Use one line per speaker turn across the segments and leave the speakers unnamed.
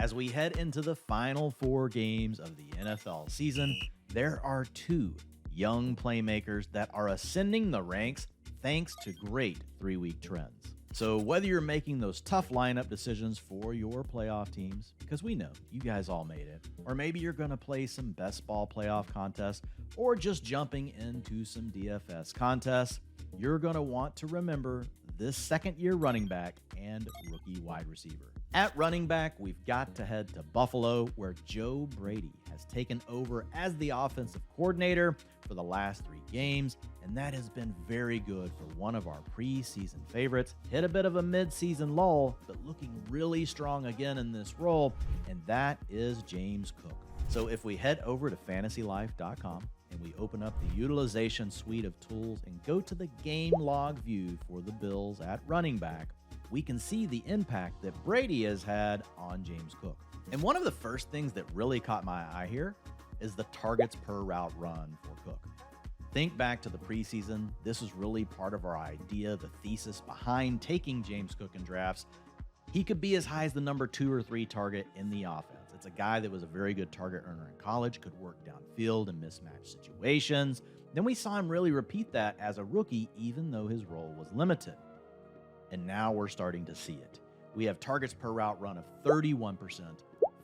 As we head into the final 4 games of the NFL season, there are 2 young playmakers that are ascending the ranks thanks to great 3-week trends. So whether you're making those tough lineup decisions for your playoff teams, because we know you guys all made it, or maybe you're going to play some best ball playoff contests, or just jumping into some DFS contests, you're going to want to remember this second-year running back and rookie wide receiver. At running back, we've got to head to Buffalo, where Joe Brady has taken over as the offensive coordinator for the last 3 games, and that has been very good for one of our preseason favorites. Hit a bit of a mid-season lull, but looking really strong again in this role, and that is James Cook. So if we head over to fantasylife.com and we open up the utilization suite of tools and go to the game log view for the Bills at running back, we can see the impact that Brady has had on James Cook. And one of the first things that really caught my eye here is the targets per route run for Cook. Think back to the preseason. This was really part of our idea, the thesis behind taking James Cook in drafts. He could be as high as the number 2 or 3 target in the offense. It's a guy that was a very good target earner in college, could work downfield in mismatched situations. Then we saw him really repeat that as a rookie, even though his role was limited. And now we're starting to see it. We have targets per route run of 31%,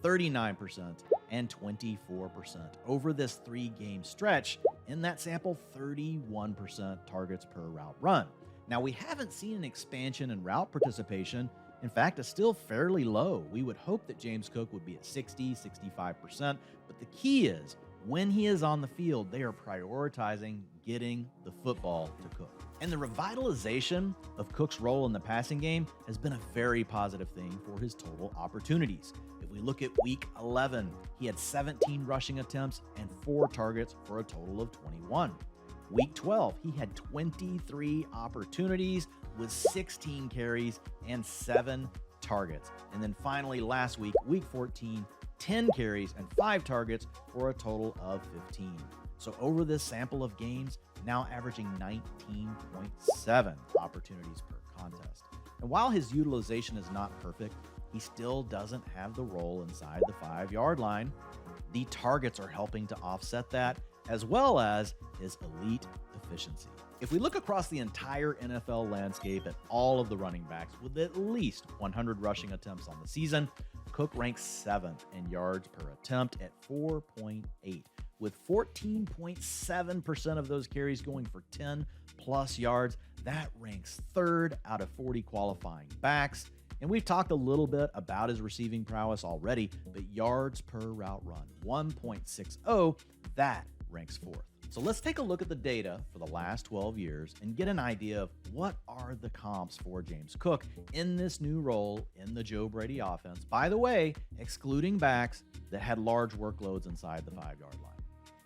39%, and 24% over this 3-game stretch. In that sample, 31% targets per route run. Now, we haven't seen an expansion in route participation. In fact, it's still fairly low. We would hope that James Cook would be at 60, 65%, but the key is when he is on the field, they are prioritizing getting the football to Cook. And the revitalization of Cook's role in the passing game has been a very positive thing for his total opportunities. If we look at week 11, he had 17 rushing attempts and 4 targets for a total of 21. Week 12, he had 23 opportunities with 16 carries and 7 targets. And then finally last week, week 14, 10 carries and 5 targets for a total of 15. So over this sample of games, now averaging 19.7 opportunities per contest. And while his utilization is not perfect, he still doesn't have the role inside the 5-yard line. The targets are helping to offset that, as well as his elite efficiency. If we look across the entire NFL landscape at all of the running backs with at least 100 rushing attempts on the season, Cook ranks 7th in yards per attempt at 4.8, with 14.7% of those carries going for 10+ yards. That ranks 3rd out of 40 qualifying backs. And we've talked a little bit about his receiving prowess already, but yards per route run, 1.60, that ranks 4th. So let's take a look at the data for the last 12 years and get an idea of what are the comps for James Cook in this new role in the Joe Brady offense. By the way, excluding backs that had large workloads inside the 5-yard line.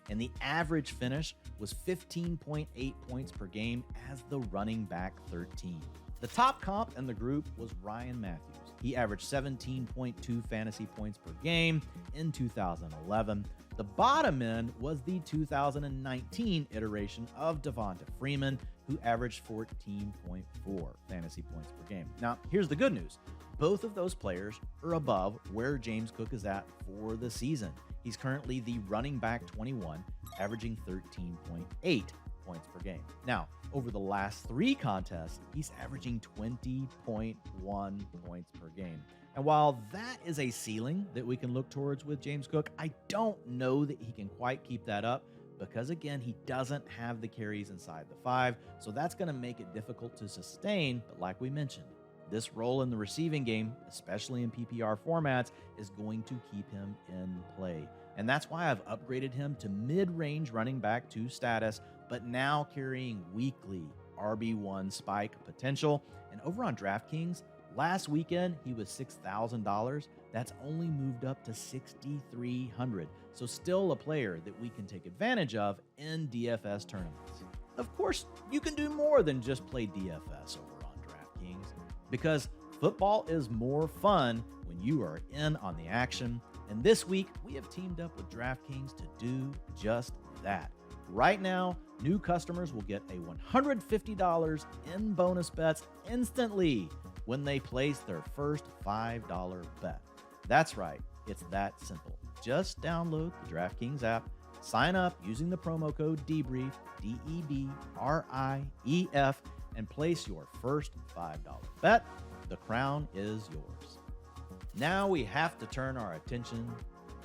And the average finish was 15.8 points per game as the running back 13. The top comp in the group was Ryan Matthews. He averaged 17.2 fantasy points per game in 2011. The bottom end was the 2019 iteration of Devonta Freeman, who averaged 14.4 fantasy points per game. Now, here's the good news. Both of those players are above where James Cook is at for the season. He's currently the running back 21, averaging 13.8 points per game. Now, over the last 3 contests, he's averaging 20.1 points per game. And while that is a ceiling that we can look towards with James Cook, I don't know that he can quite keep that up because, again, he doesn't have the carries inside the 5, so that's going to make it difficult to sustain. But like we mentioned, this role in the receiving game, especially in PPR formats, is going to keep him in play. And that's why I've upgraded him to mid-range running back 2 status, but now carrying weekly RB1 spike potential. And over on DraftKings, last weekend, he was $6,000. That's only moved up to $6,300. So still a player that we can take advantage of in DFS tournaments. Of course, you can do more than just play DFS over on DraftKings, because football is more fun when you are in on the action. And this week, we have teamed up with DraftKings to do just that. Right now, new customers will get a $150 in bonus bets instantly when they place their first $5 bet. That's right, it's that simple. Just download the DraftKings app, sign up using the promo code DEBRIEF, DEBRIEF, and place your first $5 bet. The crown is yours. Now we have to turn our attention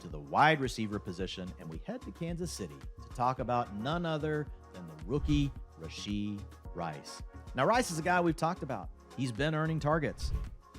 to the wide receiver position, and we head to Kansas City to talk about none other than the rookie Rashee Rice. Now, Rice is a guy we've talked about. He's been earning targets,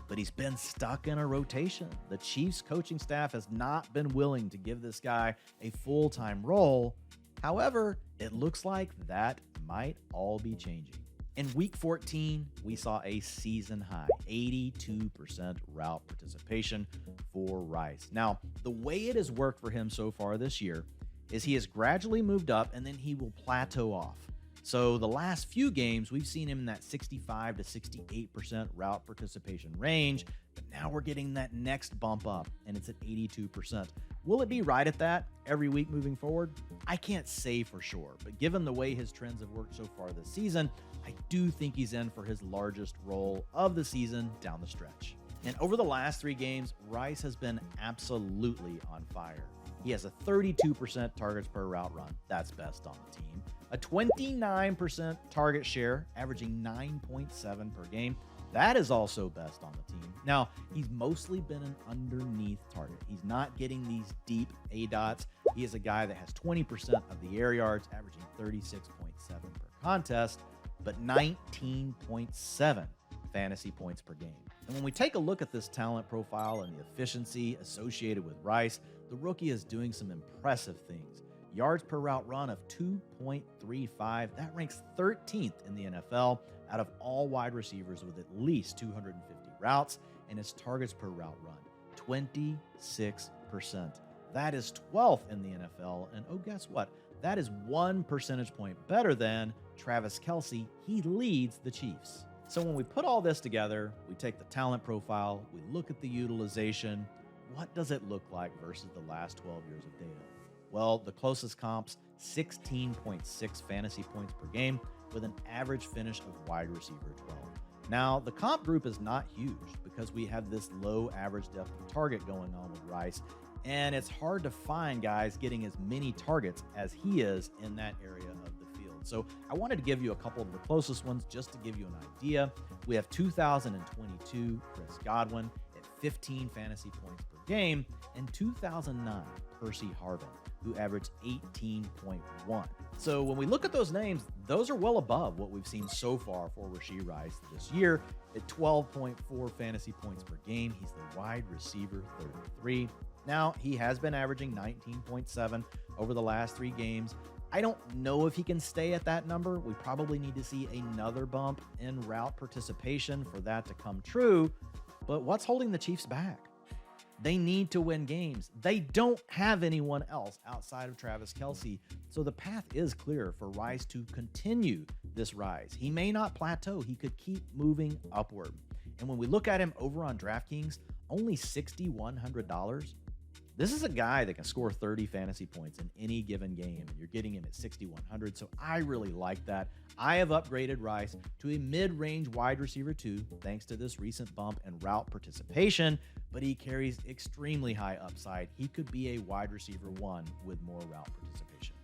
but he's been stuck in a rotation. The Chiefs coaching staff has not been willing to give this guy a full-time role. However, it looks like that might all be changing. In week 14, we saw a season high 82% route participation for Rice. Now, the way it has worked for him so far this year is he has gradually moved up and then he will plateau off. So the last few games, we've seen him in that 65 to 68% route participation range, but now we're getting that next bump up, and it's at 82%. Will it be right at that every week moving forward? I can't say for sure, but given the way his trends have worked so far this season, I do think he's in for his largest role of the season down the stretch. And over the last 3 games, Rice has been absolutely on fire. He has a 32% targets per route run. That's best on the team. A 29% target share, averaging 9.7 per game. That is also best on the team. Now, he's mostly been an underneath target. He's not getting these deep A-dots. He is a guy that has 20% of the air yards, averaging 36.7 per contest, but 19.7 fantasy points per game. And when we take a look at this talent profile and the efficiency associated with Rice, the rookie is doing some impressive things. Yards per route run of 2.35. That ranks 13th in the NFL out of all wide receivers with at least 250 routes, and his targets per route run, 26%. That is 12th in the NFL, and oh, guess what? That is 1 percentage point better than Travis Kelce. He leads the Chiefs. So when we put all this together, we take the talent profile, we look at the utilization. What does it look like versus the last 12 years of data? Well, the closest comps, 16.6 fantasy points per game with an average finish of wide receiver 12. Now, the comp group is not huge because we have this low average depth of target going on with Rice, and it's hard to find guys getting as many targets as he is in that area of the field. So I wanted to give you a couple of the closest ones just to give you an idea. We have 2022 Chris Godwin at 15 fantasy points per game, and 2009 Percy Harvin, who averaged 18.1. So when we look at those names, those are well above what we've seen so far for Rashee Rice this year at 12.4 fantasy points per game. He's the wide receiver 33. Now, he has been averaging 19.7 over the last 3 games. I don't know if he can stay at that number. We probably need to see another bump in route participation for that to come true. But what's holding the Chiefs back? They need to win games. They don't have anyone else outside of Travis Kelce. So the path is clear for Rice to continue this rise. He may not plateau. He could keep moving upward. And when we look at him over on DraftKings, only $6,100. This is a guy that can score 30 fantasy points in any given game, and you're getting him at 6,100. So I really like that. I have upgraded Rice to a mid-range wide receiver 2 thanks to this recent bump in route participation, but he carries extremely high upside. He could be a wide receiver 1 with more route participation.